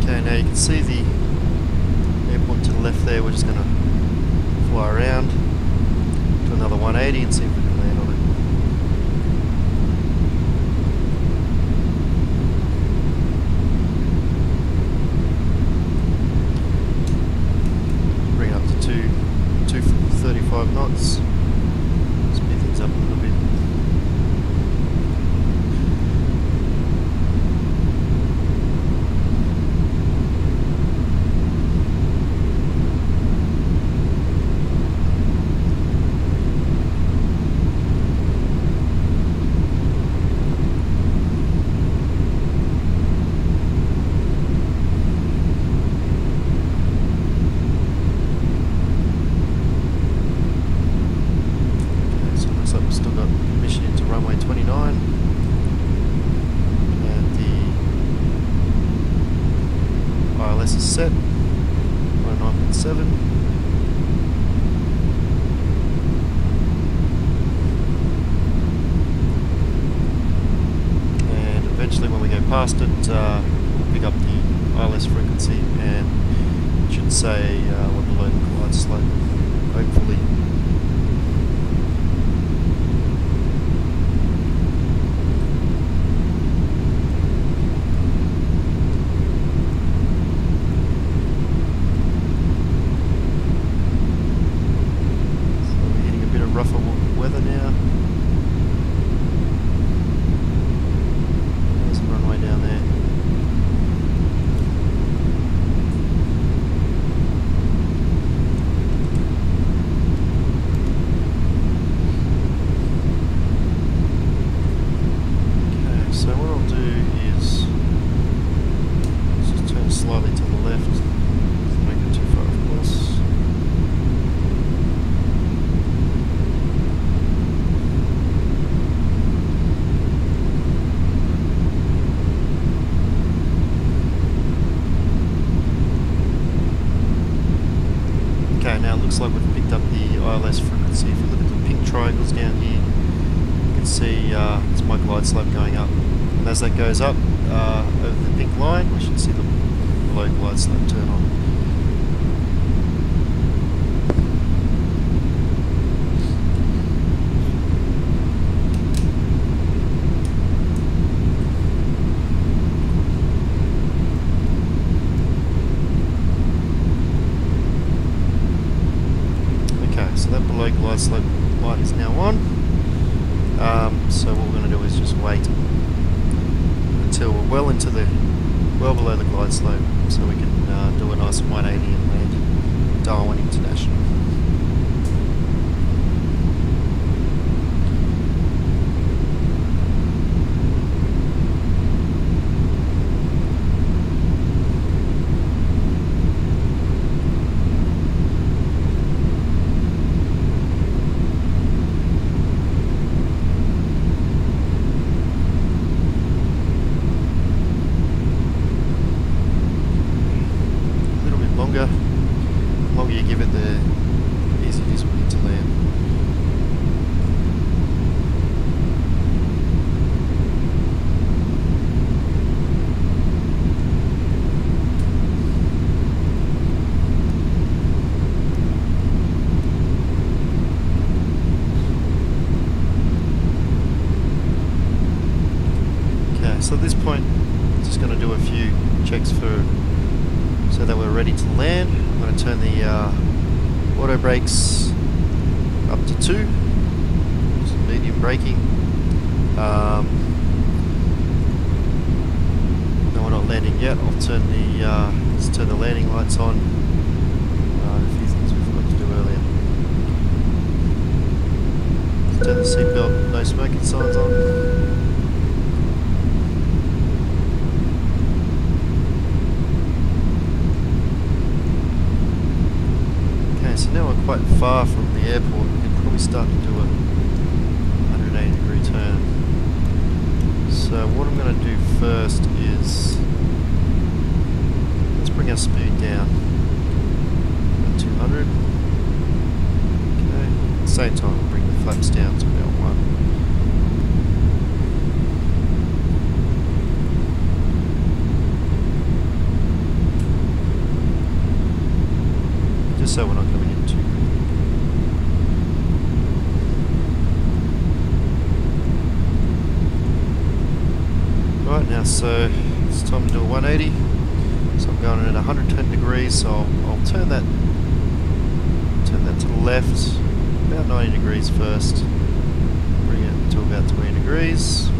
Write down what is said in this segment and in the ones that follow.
Okay, now you can see the airport to the left there. We're just going to fly around to another 180 and see if we can land on it. Bring it up to 235 knots. Speed things up a little bit. Set 9.7. And eventually when we go past it, we'll pick up the ILS frequency and it should say what the local glide slope, hopefully. Rougher weather now. There's a runway down there. Okay, so what I'll do is just turn slightly to the left. Don't make it too far, of course. Now it looks like we've picked up the ILS frequency. If you look at the pink triangles down here, you can see it's my glide slope going up. And as that goes up over the pink line, we should see the low glide slope turn on. So that below glide slope light is now on. So what we're going to do is just wait until we're well below the glide slope, so we can do a nice 180 and land Darwin International. The longer you give it, the easier it is for you to land. Okay, so at this point, I'm just going to do a few checks so that we're ready to land. I'm going to turn the auto brakes up to 2, just medium braking. No, we're not landing yet. I'll turn let's turn the landing lights on. A few things we forgot to do earlier. Let's turn the seatbelt, no smoking signs on. So now we're quite far from the airport. We can probably start to do a 180-degree turn. So what I'm going to do first is let's bring our speed down about 200. Okay. At the same time, we'll bring the flaps down to about 1. so we're not coming in too quick. Right now, so it's time to do a 180. So I'm going in at 110 degrees, so I'll turn that to the left, about 90 degrees first. Bring it to about 20 degrees.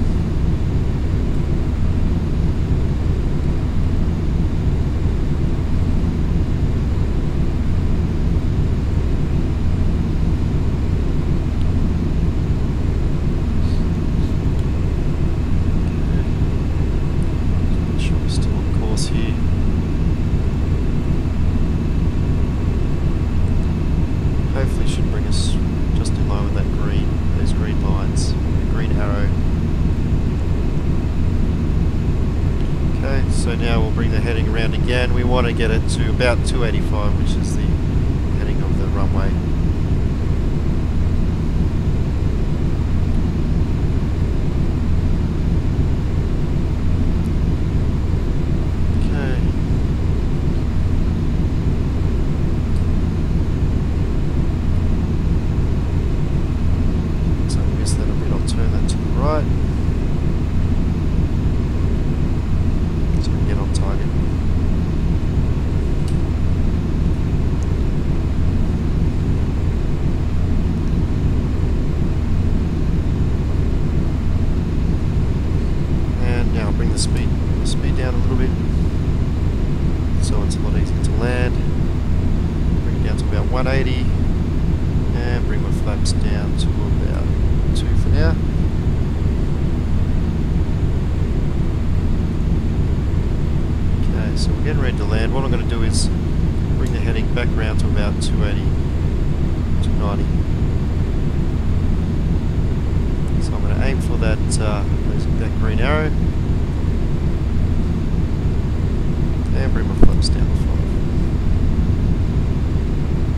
So now we'll bring the heading around again. We want to get it to about 285, which is the heading of the runway. Okay. So I missed that a bit. I'll turn that to the right. Target. And now bring the speed down a little bit, so it's a lot easier to land. Bring it down to about 180, and bring my flaps down to about 2 for now. So we're getting ready to land. What I'm going to do is bring the heading back around to about 280, 290. So I'm going to aim for that green arrow and bring my flaps down to 5.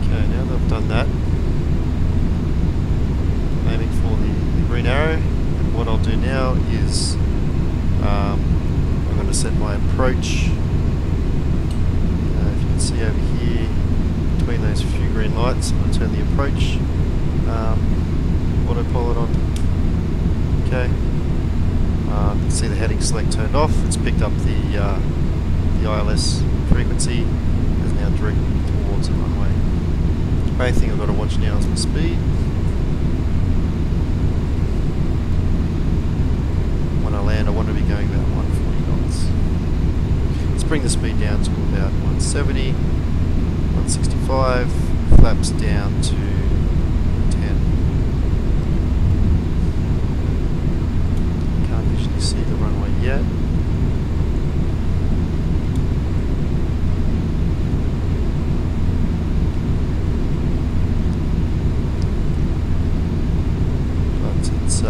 Okay, now that I've done that, I'm aiming for the green arrow, and what I'll do now is I'm going to set my approach. See over here, between those few green lights, I'm going to turn the approach autopilot on. Okay, you can see the heading select turned off. It's picked up the ILS frequency, and is now directed towards the runway. The main thing I've got to watch now is my speed. When I land, I want to be going about 140 knots. Bring the speed down to about 170, 165, flaps down to 10. Can't visually see the runway yet. But it's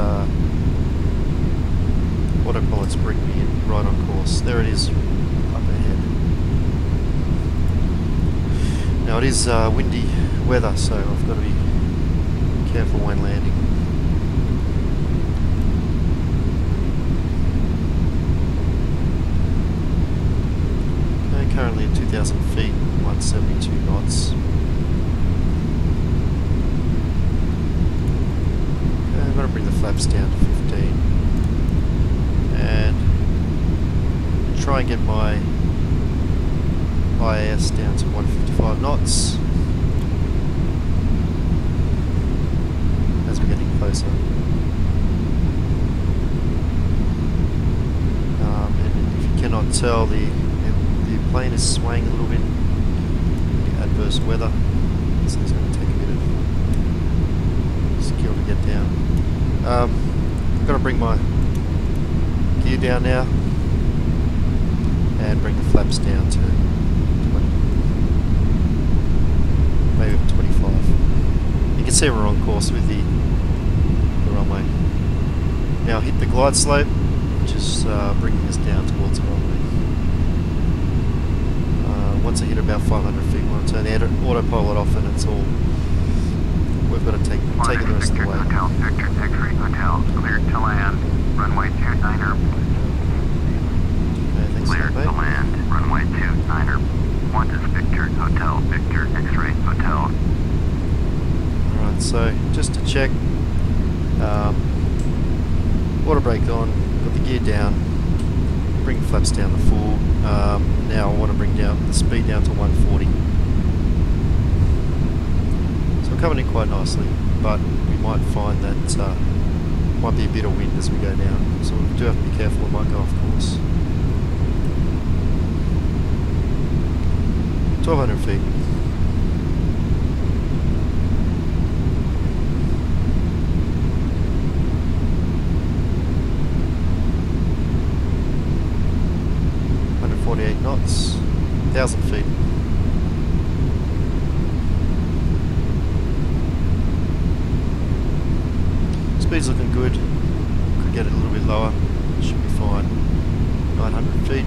autopilot's bring me in right on course. There it is. Now it is windy weather, so I've got to be careful when landing. Okay, currently at 2,000 feet, 172 knots. Okay, I've got to bring the flaps down to 15 and try and get my IAS down to 155 knots as we're getting closer. And if you cannot tell, the plane is swaying a little bit in the adverse weather, so it's going to take a bit of skill to get down. I've got to bring my gear down now and bring the flaps down to maybe 25. You can see we're on course with the runway. Now hit the glide slope, which is bringing us down towards the runway. Once I hit about 500 feet, we'll turn the autopilot off, and it's all. We've got to take it the rest of the way. Hotel, Victor, X-ray Hotel, cleared to land, runway 29er. Okay, thanks cleared for that, to land, runway 29er. Qantas, Victor, Hotel, Victor, X-ray Hotel. just to check. Water brake on, got the gear down, bring flaps down to full. Now I want to bring down the speed down to 140. So we're coming in quite nicely, but we might find that might be a bit of wind as we go down, so we do have to be careful, we might go off course. 1200 feet. Knots, 1000 feet. Speed's looking good. Could get it a little bit lower. Should be fine. 900 feet.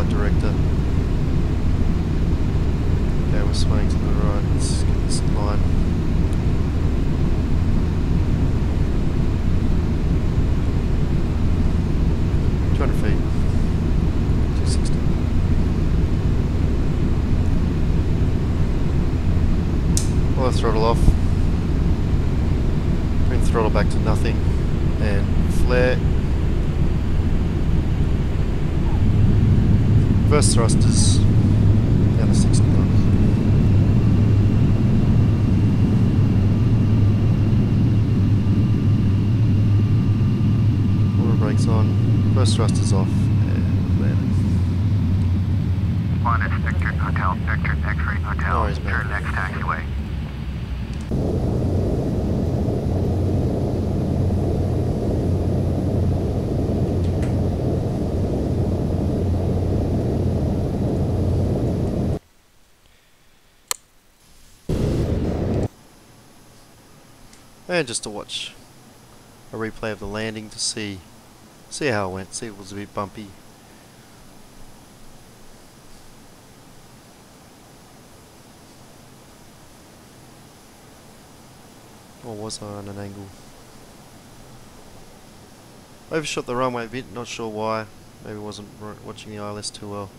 Director. Okay, we're swaying to the right. Let's get this in line. Feet. 260. Pull the throttle off. Bring the throttle back to nothing and flare. Reverse thrusters down to 60 knots. Water brakes on, reverse thrusters off, and landing. Qantas, Victor, Hotel, Victor, X-ray, Hotel, No worries, turn next taxiway. And just to watch a replay of the landing to see how it went, see if it was a bit bumpy. Or was I on an angle? Overshot the runway a bit, not sure why. Maybe wasn't watching the ILS too well.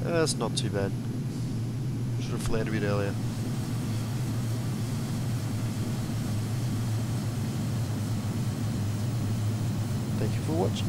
That's not too bad. Should have flared a bit earlier. Thank you for watching.